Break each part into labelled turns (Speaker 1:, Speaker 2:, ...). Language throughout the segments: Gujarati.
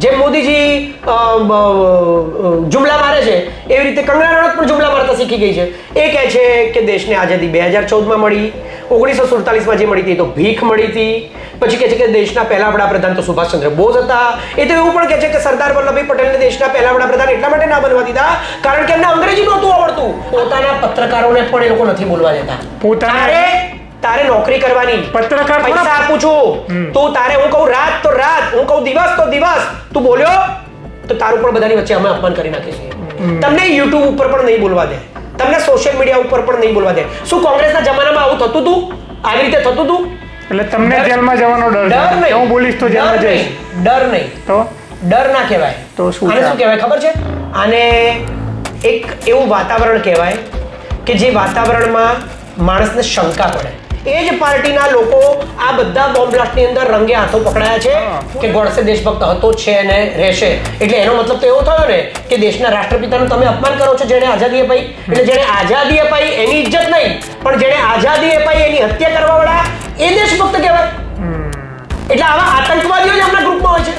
Speaker 1: જેમ મોદીજી જુમલા મારે છે એવી રીતે કંગના રનૌત પણ જુમલા મારતા શીખી ગઈ છે. એ કહે છે કે દેશને આઝાદી 2014માં મળી, 1947માં જે મળી હતી તો ભીખ મળી હતી. પછી કહે છે કે દેશના પહેલા વડાપ્રધાન તો સુભાષચંદ્ર બોઝ હતા. એ તો એવું પણ કહે છે કે સરદાર વલ્લભભાઈ પટેલને દેશના પહેલા વડાપ્રધાન એટલા માટે ના બનવા દીધા કારણ કે એમને અંગ્રેજી નહોતું આવડતું. પોતાના પત્રકારોને પણ એ લોકો નથી બોલવા દેતા. તારે નોકરી કરવાની, પત્રકાર પૈસા આપું છું, તું તારે હું કહું રાત તો રાત, હું કહું દિવસ તો દિવસ, તું બોલ્યો તો તારું પણ બધાની વચ્ચે અમે અપમાન કરી નાખીશું. તમને યુટ્યુબ ઉપર પણ નહીં બોલવા દે, તમને સોશિયલ મીડિયા ઉપર પણ નહીં બોલવા દે. શું કોંગ્રેસના જમાનામાં આવું થતું હતું? આવી રીતે થતું હતું?
Speaker 2: એટલે તમને જેલમાં જવાનો ડર નહીં. હું બોલીશ તો જેલમાં જઈશ.
Speaker 1: ડર નહીં તો ડર ના કહેવાય. તો શું આને શું કહેવાય ખબર છે? આને એક એવું વાતાવરણ કહેવાય કે જે વાતાવરણમાં માણસને શંકા પડે. એ જ પાર્ટીના લોકો આ બધા બોમ્બ બ્લાસ્ટની અંદર રંગે હાથો પકડાયા છે કે ગોડસે દેશભક્ત હતો, છે અને રહેશે. એટલે એનો મતલબ તો એવો થયો ને કે દેશના રાષ્ટ્રપિતાનું તમે અપમાન કરો છો જેણે આઝાદી અપાઈ. એટલે જેણે આઝાદી અપાઈ એની ઇજ્જત નહીં, પણ જેણે આઝાદી અપાઈ એની હત્યા કરવા વાળા એ દેશભક્ત કહેવાય. એટલે આવા આતંકવાદીઓ જ આપણા ગ્રુપમાં હોય છે.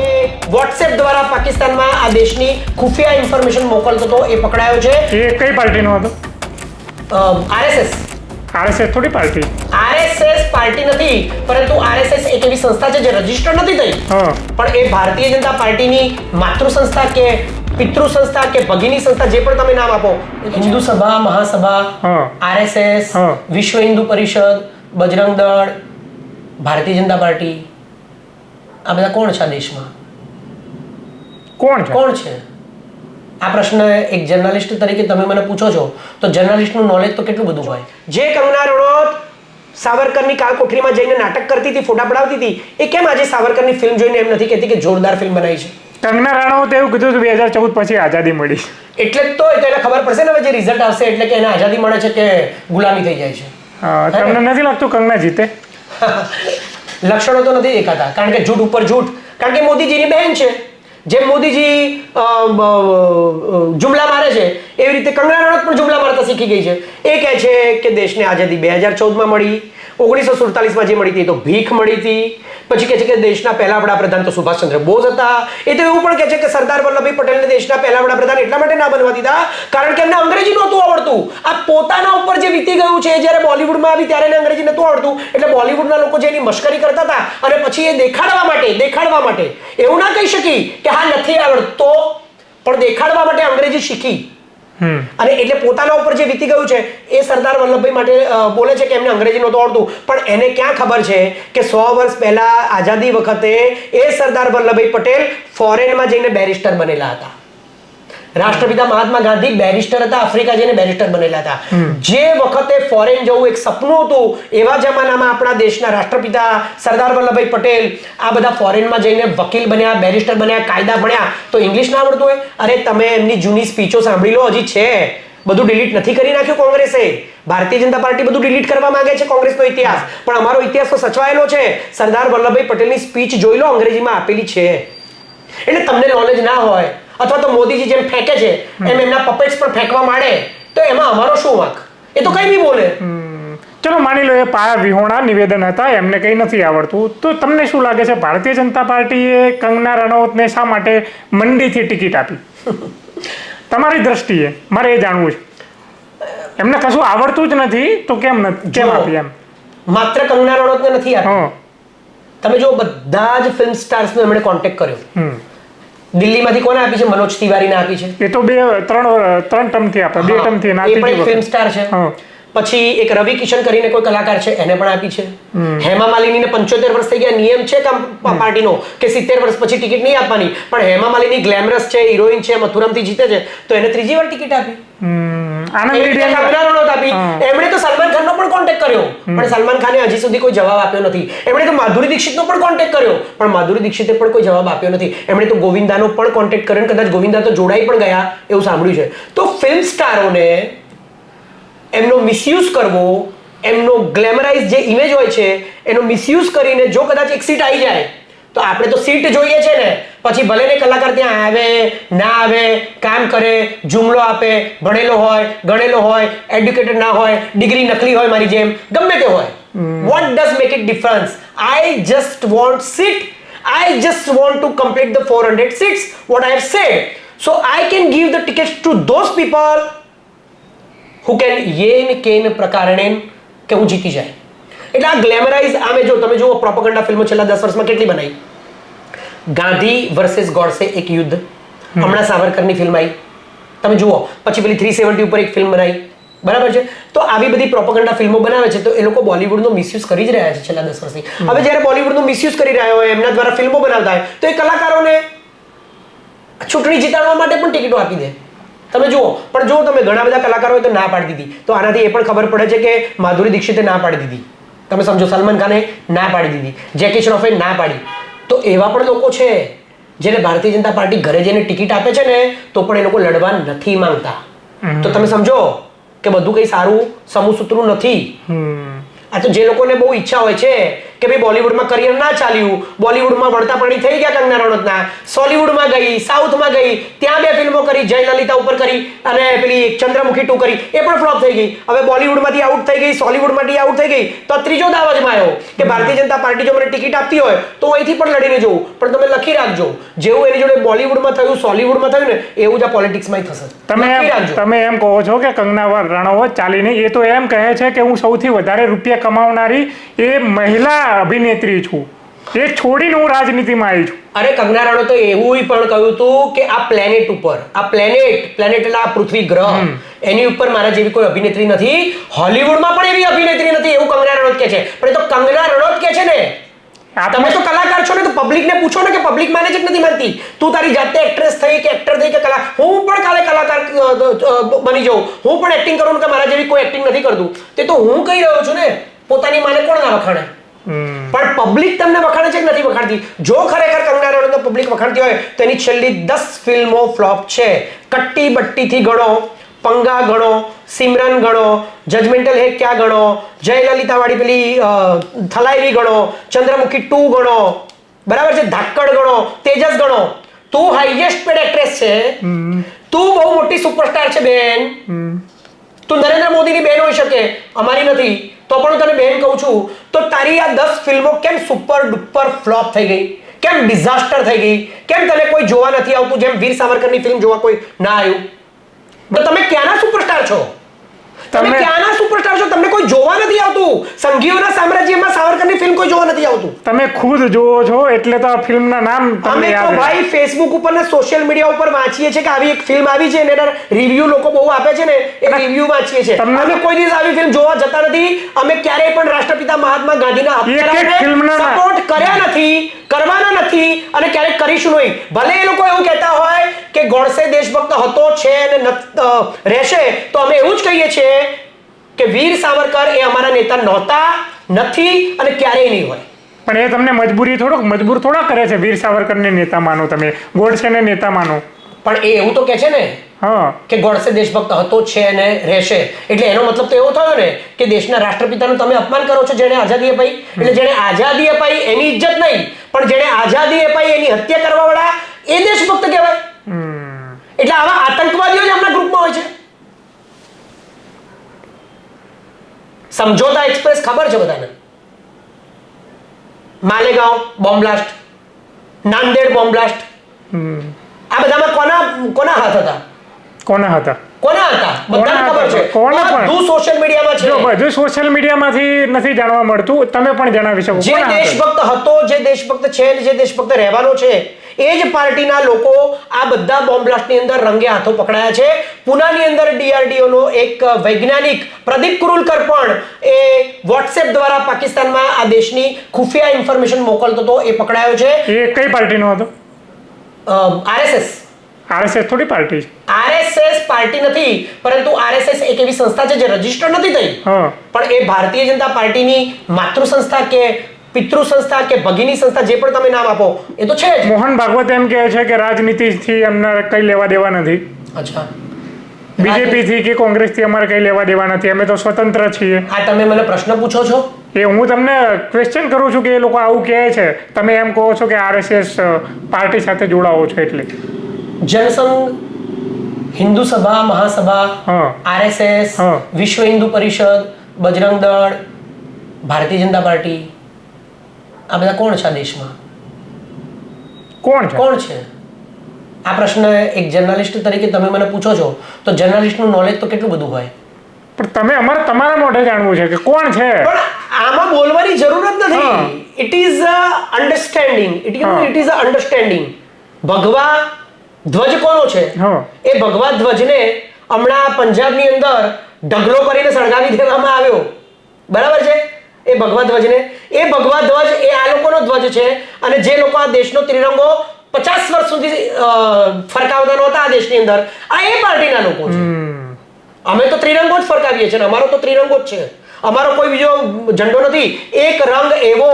Speaker 1: એ વોટ્સએપ દ્વારા પાકિસ્તાનમાં આ દેશની ખુફિયા ઇન્ફોર્મેશન મોકલતો હતો, એ પકડાયો છે. એ કઈ પાર્ટીનો હતો? આરએસએસ. આરએસએસ થોડી પાર્ટી. આરએસએસ પાર્ટી નથી, પરંતુ આરએસએસ એક એવી સંસ્થા છે જે રજીસ્ટર નથી થઈ, પણ એ ભારતીય જનતા પાર્ટીની માતૃ સંસ્થા કે પિતૃ સંસ્થા કે ભગીની સંસ્થા જે પણ તમે નામ આપો, હિન્દુ સભા, મહાસભા, આરએસએસ, વિશ્વ હિન્દુ પરિષદ, બજરંગ દળ, ભારતીય જનતા પાર્ટી, આ બધા કોણ છે આ દેશમાં? કોણ છે? આ પ્રશ્ન એક જર્નલિસ્ટ તરીકે તમે મને પૂછો છો તો જર્નલિસ્ટનું નોલેજ તો કેટલું બધું હોય. જે કંગના રનૌત સાવરકરની કાળકોઠરીમાં જઈને નાટક કરતી હતી, ફોટા પડાવતી હતી, એ કેમ આજે સાવરકરની ફિલ્મ જોઈને એમ નથી કહેતી કે જોરદાર ફિલ્મ બનાવી છે? કંગના રનૌતે એવું કીધું કે 2014 પછી આઝાદી મળી. એટલે જ તો એને ખબર પડશે ને હવે જે રિઝલ્ટ આવશે એટલે કે એને આઝાદી મળે છે કે ગુલામી થઈ જાય છે. તમને નથી લાગતું કંગના જીતે? લક્ષણો તો નથી દેખાતા, કારણ કે જૂઠ ઉપર જૂઠ. કારણ કે મોદીજીની બહેન છે. જેમ મોદીજી જુમલા મારે છે એવી રીતે કંગના રનૌત પણ જુમલા મારતા શીખી ગઈ છે. એ કહે છે કે દેશને આઝાદી 2014માં મળી, 1947માં જે મળી હતી તો ભીખ મળી હતી. પછી કહે છે કે દેશના પહેલા વડાપ્રધાન તો સુભાષચંદ્ર બોઝ હતા. એ તો એવું પણ કહે છે કે સરદાર વલ્લભભાઈ પટેલને દેશના પહેલા વડાપ્રધાન એટલા માટે ના બનવા દીધા કારણ કે એમને અંગ્રેજી નહોતું આવડતું. આ પોતાના ઉપર જે વીતી ગયું છે, જ્યારે બોલિવૂડમાં આવી ત્યારે એને અંગ્રેજી નહોતું આવડતું, એટલે બોલિવૂડના લોકો જે એની મશ્કરી કરતા હતા અને પછી એ દેખાડવા માટે એવું ના કહી શકી કે હા નથી આવડતો, પણ દેખાડવા માટે અંગ્રેજી શીખી. અને એટલે પોતાના ઉપર જે વીતી ગયું છે એ સરદાર વલ્લભભાઈ માટે બોલે છે કે એમને અંગ્રેજી નહોતું આવડતું, પણ એને ક્યાં ખબર છે કે 100 વર્ષ પહેલા આઝાદી વખતે એ સરદાર વલ્લભભાઈ પટેલ ફોરેનમાં જઈને બેરિસ્ટર બનેલા હતા. રાષ્ટ્રપિતા મહાત્મા ગાંધી બેરિસ્ટર હતા, આફ્રિકા જઈને બેરિસ્ટર બનેલા હતા. જે વખતે ફોરેન જવું એક સપનું હતું, એવા જમાનામાં આપણા દેશના રાષ્ટ્રપિતા સરદાર વલ્લભભાઈ પટેલ આ બધા ફોરેનમાં જઈને વકીલ બન્યા, બેરિસ્ટર બન્યા, કાયદા ભણ્યા. તો ઇંગ્લિશ ના આવડતું હોય? અરે તમે એમની જૂની સ્પીચો સાંભળી લો, હજી છે. બધું ડિલીટ નથી કરી નાખ્યું કોંગ્રેસે. ભારતીય જનતા પાર્ટી બધું ડિલીટ કરવા માંગે છે કોંગ્રેસનો ઇતિહાસ, પણ અમારો ઇતિહાસ તો સચવાયેલો છે. સરદાર વલ્લભભાઈ પટેલની સ્પીચ જોઈ લો, અંગ્રેજીમાં આપેલી છે. એટલે તમને નોલેજ ના હોય અથવા તો મોદીજી જેમ ફેંકે છે એમ એમના પપેટ્સ પણ ફેંકવા માંડે તો એમાં અમારો શું વાંક? એ તો કઈ બી બોલે. ચલો માની લો એ પાયા વિહોણા નિવેદન હતા, એમને કંઈ નથી આવડતું, તો તમને શું લાગે છે ભારતીય જનતા પાર્ટીએ કંગના રનૌતને શા માટે મંડીથી ટિકિટ આપી? તમારી દ્રષ્ટિએ મારે એ જાણવું છે. એમને કશું આવડતું જ નથી તો કેમ આપી? એમ માત્ર કંગના રનૌતને નથી આપી. તમે જો બધા જ ફિલ્મ સ્ટાર્સનો એમણે કોન્ટેક્ટ કર્યો. દિલ્હીમાંથી કોને આપી છે? મનોજ તિવારીને આપી છે. એ તો 2-3 ટર્મથી આપે, 2 ટર્મથી ના. એ પણ એક ફિલ્મ સ્ટાર છે. પછી એક રવિ કિશન કરીને કોઈ કલાકાર છે, એને પણ આપી છે. હેમા માલિનીને 75 વર્ષ થઈ ગયા, નિયમ છે પાર્ટીનો કે 70 વર્ષ પછી ટિકિટ નહીં આપવાની, પણ હેમા માલિની ગ્લેમરસ છે, હિરોઈન છે, મથુરામથી જીતે છે, તો એને 3જી વાર ટિકિટ આપી. એમણે તો સલમાન ખાનનો પણ કોન્ટેક્ટ કર્યો, પણ સલમાન ખાને હજી સુધી કોઈ જવાબ આપ્યો નથી. એમણે તો માધુરી દીક્ષિતનો પણ કોન્ટેક્ટ કર્યો, પણ માધુરી દીક્ષિતે પણ કોઈ જવાબ આપ્યો નથી. એમણે તો ગોવિંદાનો પણ કોન્ટેક્ટ કર્યો, કદાચ ગોવિંદા તો જોડાઈ પણ ગયા એવું સાંભળ્યું છે. તો ફિલ્મ સ્ટારોને એમનો મિસયુઝ કરવો, એમનો ગ્લેમરાઇઝ જે ઇમેજ હોય છે એનો મિસયુઝ કરીને જો કદાચ એક સીટ આવી જાય તો આપણે તો સીટ જોઈએ છે ને. પછી ભલે ને કલાકાર ત્યાં આવે ના આવે, કામ કરે, જુમલો આપે, ભણેલો હોય, ગણેલો હોય, એડ્યુકેટેડ ના હોય, ડિગ્રી નકલી હોય મારી જેમ, ગમે તે હોય, what does make it difference? I just want seat I just want to complete the 400 seats, what I have said. So I can give the tickets to those people who can યેન કેન પ્રકારણે કે હું જીતી જાય. એટલે આ ગ્લેમરાઇઝ આમે જો તમે જુઓ પ્રોપેગેન્ડા ફિલ્મો છેલ્લા 10 વર્ષમાં કેટલી બનાવી. ગાંધી વર્સેસ ગોડસે એક યુદ્ધ, હમણાં સાવરકરની ફિલ્મ આવી, તમે જુઓ. પછી પેલી 370 ઉપર એક ફિલ્મ બનાવી, બરાબર છે. તો આવી બધી પ્રોપેગેન્ડા ફિલ્મો બનાવે છે તો એ લોકો બોલિવૂડનો મિસયુઝ કરી જ રહ્યા છે છેલ્લા 10 વર્ષથી. હવે જ્યારે બોલિવૂડનો મિસયુઝ કરી રહ્યા હોય, એમના દ્વારા ફિલ્મો બનાવતા હોય તો એ કલાકારોને ચૂંટણી જીતાડવા માટે પણ ટિકિટો આપી દે. તમે જુઓ. પણ જો તમે ઘણા બધા કલાકારોએ તો ના પાડી દીધી. તો આનાથી એ પણ ખબર પડે છે કે માધુરી દીક્ષિતે ના પાડી દીધી, તમે સમજો. સલમાન ખાને ના પાડી દીધી, જેકી શ્રોફે ના પાડી. તો એવા પણ લોકો છે જેને ભારતીય જનતા પાર્ટી ઘરે જઈને ટિકિટ આપે છે ને તો પણ એ લોકો લડવા નથી માંગતા. તો તમે સમજો કે બધું કઈ સારું સમૂહ સૂત્રું નથી. આ તો જે લોકોને બહુ ઈચ્છા હોય છે કે ભાઈ બોલિવૂડમાં કરિયર ના ચાલ્યું, બોલિવૂડમાં વળતા પાણી થઈ ગયા કંગના રનૌતના, સોલિવૂડમાં ગઈ, સાઉથમાં ગઈ, ત્યાં 2 ફિલ્મો કરી, જયલલિતા ઉપર કરી અને પેલી ચંદ્રમુખી 2 કરી, એ પણ ફ્લોપ થઈ ગઈ. હવે બોલિવૂડમાંથી આઉટ થઈ ગઈ, સોલિવૂડમાંથી આઉટ થઈ ગઈ, તો ત્રીજો દાવ અજમાયો આવ્યો કે ભારતીય જનતા પાર્ટી જો મને ટિકિટ આપતી હોય તો અહીંથી પણ લડીને જવું. પણ તમે લખી રાખજો, જેવું એની જોડે બોલિવૂડમાં થયું, સોલિવૂડમાં થયું ને એવું જ આ પોલિટિક્સમાં થશે.
Speaker 2: તમે એમ કહો છો કે કંગના રનૌત ચાલી નહીં, એ તો એમ કહે છે કે હું સૌથી વધારે રૂપિયા કમાવનારી એ મહિલા અભિનેત્રી છું, એ છોડીને હું રાજનીતિમાં આવી છું.
Speaker 1: અરે કંગના રનૌતે એવું પણ કહ્યું હતું કે આ પ્લેનેટ ઉપર, આ પ્લેનેટ એટલે આ પૃથ્વી ગ્રહ, એની ઉપર મારા જેવી કોઈ અભિનેત્રી નથી, હોલિવૂડમાં પણ એવી અભિનેત્રી નથી, એવું કંગના રનૌત કહે છે. પણ એ તો કંગના રનૌત કહે છે ને, તમે તો કલાકાર છો ને, તો પબ્લિકને પૂછો ને કે પબ્લિક માને છે કે નથી માનતી. તું તારી જાતે એક્ટ્રેસ થઈ કે એક્ટર થઈ કે કલા, હું પણ કાલે કલાકાર બની જાઉં, હું પણ એક્ટિંગ કરું કે મારા જેવી કોઈ એક્ટિંગ નથી કરતું. તે તો હું કહી રહ્યો છું ને, પોતાની માને કોણ ના વખાણે. પણ પબ્લિક તમને વખાણે છે કે નથી વખાણતી? જો ખરેખર કંગના રનૌતને પબ્લિક વખાણતી હોય તો એની છેલ્લી 10 ફિલ્મો ફ્લોપ છે. કટ્ટી બટ્ટીથી ગણો, પંગા ગણો, સિમરન ગણો, જજમેન્ટલ હે ક્યા ગણો, જયલલિતા વાળી પેલી થલાઈવી ગણો, ચંદ્રમુખી 2 ગણો, બરાબર છે, ધાકડ ગણો, તેજસ ગણો. તું હાઈએસ્ટ પેડ એક્ટ્રેસ છે, તું બહુ મોટી સુપરસ્ટાર છે બેન. તું નરેન્દ્ર મોદીની બેન હોઈ શકે, અમારી નથી, તો પણ હું તને બેન કહું છું. તો તારી આ 10 ફિલ્મો કેમ સુપર ડુપર ફ્લોપ થઈ ગઈ? કેમ ડિઝાસ્ટર થઈ ગઈ? કેમ તને કોઈ જોવા નથી આવતું? જેમ વીર સાવરકરની ફિલ્મ જોવા કોઈ ના આવ્યું? તો તમે ક્યાંના સુપરસ્ટાર છો? તમે ક્યાંના સુપરસ્ટાર છો? તમને કોઈ જોવા નથી આવતું. સંઘીઓના સામ્રાજ્યમાં સાવરકરની ફિલ્મ કોઈ જોવા નથી આવતું.
Speaker 2: તમે ખુદ જોવો છો એટલે તો આ ફિલ્મના નામ
Speaker 1: અમે તો ભાઈ ફેસબુક ઉપર ને સોશિયલ મીડિયા ઉપર વાંચીએ છીએ કે આવી એક ફિલ્મ આવી છે અને એના રિવ્યુ લોકો બહુ આપે છે ને, એ રિવ્યુ વાંચીએ છીએ. અમે કોઈ દિવસ આવી ફિલ્મ જોવા જતા નથી. અમે ક્યારેય પણ રાષ્ટ્રપિતા મહાત્મા ગાંધીના હત્યારાઓને સપોર્ટ કર્યા નથી, કરવાના નથી અને ક્યારેય કરીશું નહીં. ભલે એ લોકો એવું કહેતા હોય કે ગોડસે દેશભક્ત હતો, છે અને રહેશે, તો અમે એવું જ કહીએ છીએ કે વીર સાવરકર એ અમારા નેતા નહોતા, નથી અને ક્યારેય નહીં હોય.
Speaker 2: પણ એ તમને મજબૂર થોડા કરે છે વીર સાવરકરને નેતા માનો, તમે ગોડસેને નેતા માનો.
Speaker 1: પણ એ એવું તો કહે છે ને કે ગોડસે દેશભક્ત હતો, છે અને રહેશે. એટલે એનો મતલબ તો એવો થયો ને કે દેશના રાષ્ટ્રપિતાનું તમે અપમાન કરો છો જેણે આઝાદી અપાઈ. એટલે જેણે આઝાદી અપાઈ એની ઇજ્જત નહીં, પણ જેણે આઝાદી અપાઈ એની હત્યા કરવા વાળા એ દેશભક્ત કહેવાય. એટલે આવા આતંકવાદીઓ જ આપણા ગ્રુપમાં હોય છે. સમજોતા એક્સપ્રેસ ખબર છે બધાને, Malegaon bomb blast, Nanded bomb blast, આ બધામાં કોના હાથ હતા? કોના હતા બધાને ખબર છે. બધું સોશિયલ મીડિયામાં છે.
Speaker 2: બધું સોશિયલ મીડિયામાંથી નથી જાણવા મળતું. તમે પણ જણાવી શકો.
Speaker 1: જે દેશભક્ત હતો, જે દેશભક્ત છે અને જે દેશભક્ત રહેવાનો છે, એ જ પાર્ટીના લોકો આ બધા બોમ્બ બ્લાસ્ટની અંદર રંગે હાથો પકડાયા છે. પુનાની અંદર DRDO નો એક વૈજ્ઞાનિક પ્રદીપ કુરુલકર પણ એ વોટ્સએપ દ્વારા પાકિસ્તાનમાં આ દેશની ખુફિયા ઇન્ફોર્મેશન મોકલતો હતો, એ પકડાયો છે. એ
Speaker 2: કઈ પાર્ટીનો હતો? RSS થોડી પાર્ટી છે.
Speaker 1: RSS પાર્ટી નથી, પરંતુ RSS એક એવી સંસ્થા છે જે રજીસ્ટર નથી થઈ, પણ એ ભારતીય જનતા પાર્ટીની માતૃ સંસ્થા કે પિતૃ સંસ્થા કે ભગીની સંસ્થા, જે પણ તમે નામ આપો, એ તો છે.
Speaker 2: મોહન ભાગવત એમ કહે છે કે રાજનીતિથી અમને કઈ લેવા દેવા નથી.
Speaker 1: અચ્છા.
Speaker 2: બીજેપી થી કે કોંગ્રેસ થી અમારે કઈ લેવા દેવા નથી, અમે તો સ્વતંત્ર છીએ.
Speaker 1: આ તમે મને પ્રશ્ન પૂછો છો?
Speaker 2: એ હું તમને ક્વેશ્ચન કરું છું કે એ લોકો આવું કહે છે, તમે એમ કહો છો કે RSS પાર્ટી સાથે જોડાવો છો. એટલે
Speaker 1: જનસંઘ, હિન્દુ સભા મહાસભા, RSS, વિશ્વ હિન્દુ પરિષદ, બજરંગ દળ, ભારતીય જનતા પાર્ટી, આ બધા કોણ છે આ દેશમાં?
Speaker 2: કોણ છે?
Speaker 1: કોણ છે? આ પ્રશ્ન એક જર્નલિસ્ટ તરીકે તમે મને પૂછો છો તો જર્નલિસ્ટનું નોલેજ તો કેટલું બધું હોય.
Speaker 2: પણ તમારા મોઢે જાણવું છે કે કોણ છે.
Speaker 1: પણ આમાં બોલવાની જરૂર જ નથી. It is understanding. It is understanding. ભગવા ધ્વજ કોનો છે? એ ભગવા ધ્વજને હમણાં પંજાબની અંદર ઢગલો કરીને સળગાવી દેવામાં આવ્યો. બરાબર છે? એ ભગવા ધ્વજને, એ ભગવા ધ્વજ એ આ લોકોનો ધ્વજ છે. અને જે લોકો આ દેશનો ત્રિરંગો 50 વર્ષ સુધી ફરકાવતા નહોતા આ દેશની અંદર, આ એ પાર્ટીના લોકો છે. અમે તો ત્રિરંગો જ ફરકાવીએ છીએ, અમારો તો ત્રિરંગો જ છે. અમારો કોઈ બીજો ઝંડો નથી. એક રંગ એવો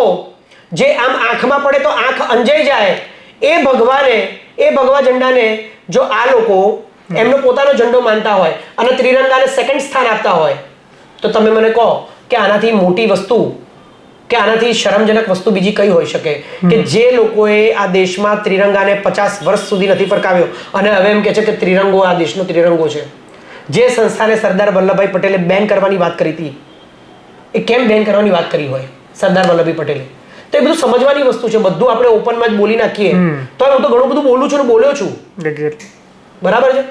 Speaker 1: જે આમ આંખમાં પડે તો આંખ અંજાઈ જાય, એ ભગવા ઝંડાને જો આ લોકો એમનો પોતાનો ઝંડો માનતા હોય અને ત્રિરંગાને સેકન્ડ સ્થાન આપતા હોય, તો તમે મને કહો કે આનાથી મોટી વસ્તુ કે આનાથી શરમજનક વસ્તુ બીજી કઈ હોઈ શકે? કે જે લોકોએ આ દેશમાં ત્રિરંગાને 50 વર્ષ સુધી નથી ફરકાવ્યો અને હવે એમ કહે છે કે ત્રિરંગો આ દેશનો ત્રિરંગો છે. જે સંસ્થાને સરદાર વલ્લભભાઈ પટેલે બેન કરવાની વાત કરી હતી, એ કેમ બેન કરવાની વાત કરી હોય સરદાર વલ્લભભાઈ પટેલે? તો એ બધું સમજવાની વસ્તુ છે. બધું આપણે ઓપનમાં જ બોલી નાખીએ તો હું તો ઘણું બધું બોલું છું ને બોલ્યો છું. બરાબર છે?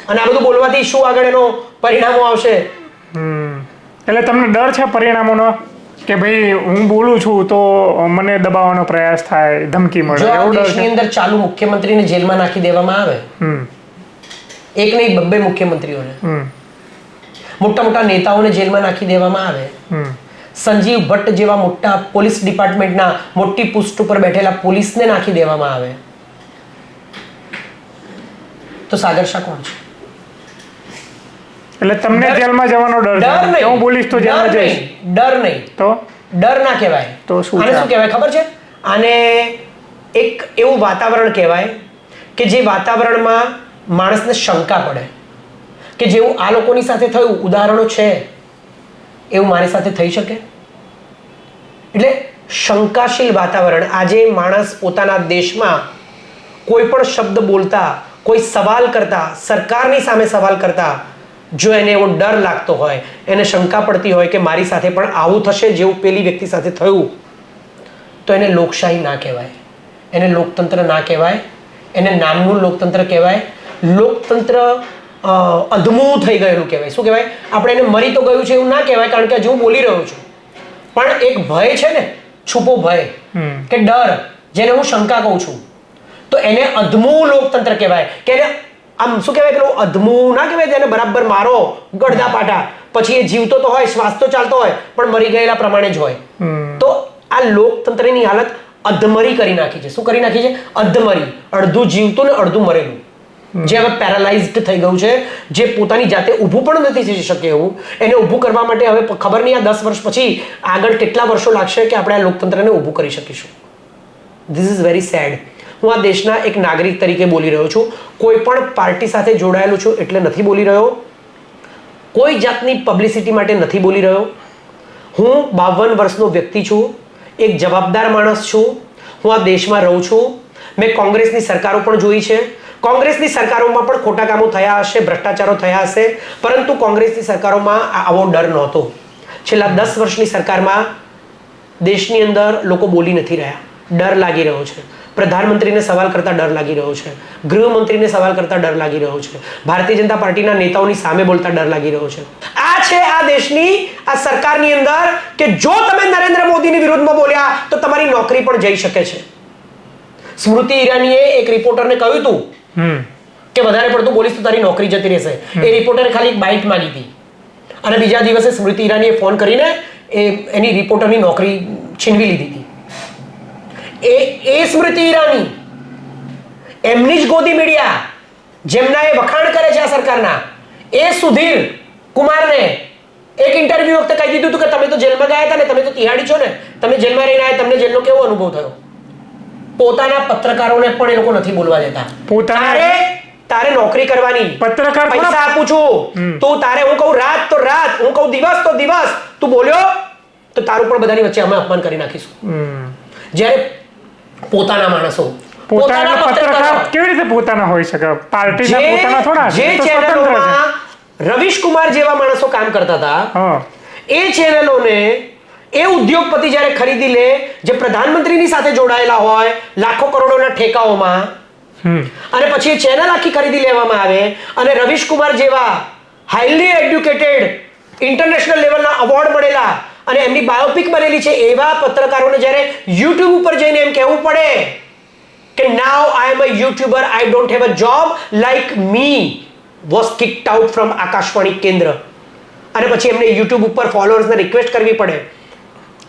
Speaker 1: અને આ બધું બોલવાથી શું આગળ એનો પરિણામો આવશે?
Speaker 2: એટલે તમને ડર છે પરિણામોનો કે ભાઈ હું બોલું છું તો મને દબાવવાનો પ્રયાસ થાય, ધમકી મળે?
Speaker 1: જો દેશની અંદર ચાલુ મુખ્યમંત્રીને જેલમાં નાખી દેવામાં આવે, એક નહીં 2 મુખ્યમંત્રીઓને, મોટા મોટા નેતાઓને જેલમાં નાખી દેવામાં આવે, સંજીવ ભટ્ટ જેવા મોટા પોલીસ ડિપાર્ટમેન્ટના મોટી પોસ્ટ ઉપર બેઠેલા પોલીસને નાખી દેવામાં આવે, તો સાગર શાહ કોણ છે?
Speaker 2: એટલે તમને જેલમાં જવાનો ડર છે? હું બોલીશ તો જેલમાં જઈશ?
Speaker 1: ડર નહીં. તો ડર ના કહેવાય.
Speaker 2: તો શું?
Speaker 1: આને શું કહેવાય ખબર છે? આને એક એવું વાતાવરણ કહેવાય કે જે વાતાવરણમાં માણસને શંકા પડે કે જેવું આ લોકોની સાથે થયું, ઉદાહરણો છે, એવું મારી સાથે થઈ શકે? એટલે શંકાશીલ વાતાવરણ. આજે માણસ પોતાના દેશમાં કોઈ પણ શબ્દ બોલતા, કોઈ સવાલ કરતા, સરકારની સામે સવાલ કરતા, જો એને એવો ડર લાગતો હોય, એને શંકા પડતી હોય કે મારી સાથે પણ આવું થશે જેવું પેલી વ્યક્તિ સાથે થયું, તો એને લોકશાહી ના કહેવાય, એને લોકતંત્ર ના કહેવાય, એને નામનું લોકતંત્ર કહેવાય. લોકતંત્ર અધમું થઈ ગયેલું કહેવાય. શું કહેવાય? આપણે એને મરી તો ગયું છે એવું ના કહેવાય, કારણ કે હજુ હું બોલી રહ્યો છું. પણ એક ભય છે ને, છુપો ભય કે ડર, જેને હું શંકા કહું છું, તો એને અધમું લોકતંત્ર કહેવાય. કે એને આમ શું કહેવાય, પેલું અધમું ના કહેવાય, તેને બરાબર મારો ગળદા પાટા, પછી એ જીવતો તો હોય, શ્વાસ તો ચાલતો હોય, પણ મરી ગયેલા પ્રમાણે જ હોય. તો આ લોકતંત્રની હાલત અધમરી કરી નાખી છે. શું કરી નાખી છે? અધમરી. અડધું જીવતું ને અડધું મરેલું, જે હવે પેરાલાઇઝડ થઈ ગયું છે, જે પોતાની જાતે ઊભું પણ નથી થઈ શકે એવું. એને ઊભું કરવા માટે હવે ખબર નહીં આ 10 વર્ષ પછી આગળ કેટલા વર્ષો લાગશે કે આપણે આ લોકતંત્રને ઊભું કરી શકીશું. This is very sad. હું આ દેશના એક નાગરિક તરીકે બોલી રહ્યો છું. કોઈ પણ પાર્ટી સાથે જોડાયેલો છું એટલે નથી બોલી રહ્યો. કોઈ જાતની પબ્લિસિટી માટે નથી બોલી રહ્યો. હું 52 વર્ષનો વ્યક્તિ છું, એક જવાબદાર માણસ છું. હું આ દેશમાં રહું છું. મેં કોંગ્રેસની સરકારો પણ જોઈ છે. કોંગ્રેસની સરકારોમાં પણ ખોટા કામો થયા હશે, ભ્રષ્ટાચારો થયા હશે, પરંતુ કોંગ્રેસની સરકારોમાં આવો ડર નહોતો. છેલ્લા 10 વર્ષની સરકારમાં દેશની અંદર લોકો બોલી નથી રહ્યા. ડર લાગી રહ્યો છે. પ્રધાનમંત્રીને સવાલ કરતા ડર લાગી રહ્યો છે. ગૃહમંત્રીને સવાલ કરતા ડર લાગી રહ્યો છે. ભારતીય જનતા પાર્ટીના નેતાઓની સામે બોલતા ડર લાગી રહ્યો છે. આ છે આ દેશની આ સરકારની અંદર કે જો તમે નરેન્દ્ર મોદીની વિરુદ્ધમાં બોલ્યા તો તમારી નોકરી પણ જઈ શકે છે. સ્મૃતિ ઈરાનીએ એક રિપોર્ટરને કહ્યું હતું કે વધારે પડતું બોલીશ તો તારી નોકરી જતી રહેશે. એ રિપોર્ટરે ખાલી એક બાઇટ માંગી હતી અને બીજા દિવસે સ્મૃતિ ઈરાનીએ ફોન કરીને એની રિપોર્ટરની નોકરી છીનવી લીધી હતી. એ સ્મૃતિ ઈરાની, એમની જ ગોદી મીડિયા, જેમના એ વખાણ કરે છે આ સરકારના, એ સુધીર કુમારને એક ઇન્ટરવ્યુ વખતે કહી દીધું હતું કે તમે તો જેલમાં ગયા હતા ને, તમે તો તિહાડી છો ને, તમે જેલમાં રહીને આવ્યા, તમને જેલનો કેવો અનુભવ થયો? પોતાના પત્રકારોને પણ એ લોકો નથી બોલવા દેતા. તારે નોકરી કરવાની, પત્રકાર પૈસા આપું છું, તું તારે હું કહું રાત તો રાત, હું કહું દિવસ તો દિવસ, તું બોલ્યો તો તારું પણ બધાની વચ્ચે અમે અપમાન કરી નાખીશું. જ્યારે પોતાના માણસો,
Speaker 2: પોતાના પત્રકાર કેવી રીતે પોતાના હોઈ શકે? પાર્ટીના પોતાના થોડા.
Speaker 1: જે ચેનલોમાં રવિશ કુમાર જેવા માણસો કામ કરતા હતા, એ ચેનલોને એ ઉદ્યોગપતિ જ્યારે ખરીદી લે, જે પ્રધાનમંત્રીની સાથે જોડાયેલા હોય લાખો કરોડોના ઠેકાઓમાં, અને પછી એ ચેનલ આખી ખરીદી લેવામાં આવે અને રવીશ કુમાર જેવા હાઈલી એડ્યુકેટેડ ઇન્ટરનેશનલ લેવલના અવોર્ડ મળેલા અને એમની બાયોપિક બનેલી છે એવા પત્રકારોને જ્યારે યુટ્યુબ ઉપર જઈને એમ કહેવું પડે કે now I am a YouTuber, I don't have a job like me was kicked out from Akashvani કેન્દ્ર, અને પછી એમને યુટ્યુબ ઉપર ફોલોઅર્સને રિક્વેસ્ટ કરવી પડે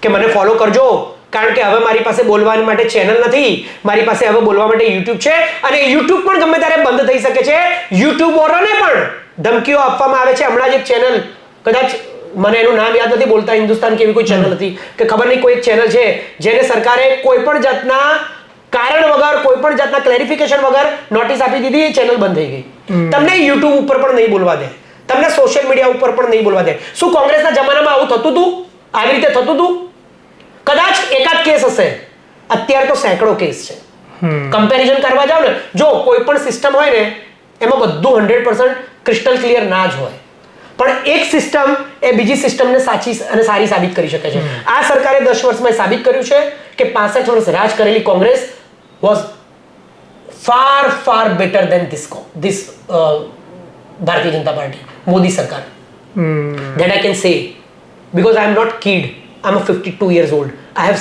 Speaker 1: કે મને ફોલો કરજો, કારણ કે હવે મારી પાસે બોલવા માટે ચેનલ નથી, મારી પાસે હવે બોલવા માટે યુટ્યુબ છે, અને યુટ્યુબ પણ ગમે ત્યારે બંધ થઈ શકે છે. યુટ્યુબરોને પણ ધમકીઓ આપવામાં આવે છે. હમણાં જ એક ચેનલ, કદાચ મને એનું નામ યાદ નથી, બોલતા હિન્દુસ્તાન કે એવી કોઈ ચેનલ હતી કે ખબર નહીં, કોઈ એક ચેનલ છે જેને સરકારે કોઈ પણ જાતના કારણ વગર, કોઈ પણ જાતના ક્લેરિફિકેશન વગર નોટિસ આપી દીધી, એ ચેનલ બંધ થઈ ગઈ. તમને યુટ્યુબ ઉપર પણ નહીં બોલવા દે, તમને સોશિયલ મીડિયા ઉપર પણ નહીં બોલવા દે. શું કોંગ્રેસના જમાનામાં આવું થતું હતું? આવી રીતે થતું હતું? કદાચ એકાદ કેસ હશે, અત્યારે તો સેંકડો કેસ છે. કમ્પેરિઝન કરવા જાવ ને, જો કોઈ પણ સિસ્ટમ હોય ને એમાં બધું 100% ક્રિસ્ટલ ક્લિયર ના જ હોય, પણ એક સિસ્ટમ એ બીજી સિસ્ટમને સાચી અને સારી સાબિત કરી શકે છે. આ સરકારે 10 વર્ષમાં સાબિત કર્યું છે કે 65 વર્ષ રાજ કરેલી Congress was far better than this Bharatiya Janata party, Modi સરકાર. That I can say because I am not kid. I am 52 years old. I have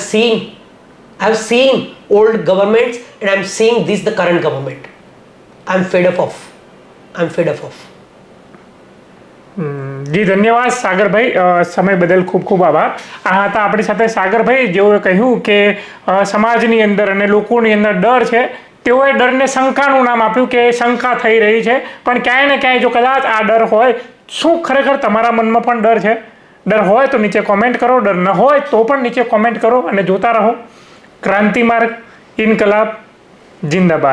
Speaker 1: seen old governments and I am seeing this the current government. I am fed up of.
Speaker 2: જી ધન્યવાદ સાગરભાઈ, સમય બદલ ખૂબ ખૂબ આભાર. આ હતા આપણી સાથે સાગરભાઈ, જેઓએ કહ્યું કે સમાજની અંદર અને લોકોની અંદર ડર છે, તેઓએ ડરને શંકાનું નામ આપ્યું કે શંકા થઈ રહી છે, પણ ક્યાંય ને ક્યાંય જો કદાચ આ ડર હોય, શું ખરેખર તમારા મનમાં પણ ડર છે? ડર હોય તો નીચે કોમેન્ટ કરો, ડર ન હોય તો પણ નીચે કોમેન્ટ કરો, અને જોતા રહો ક્રાંતિ માર્ગ. ઇન્કલાબ જિંદાબાદ.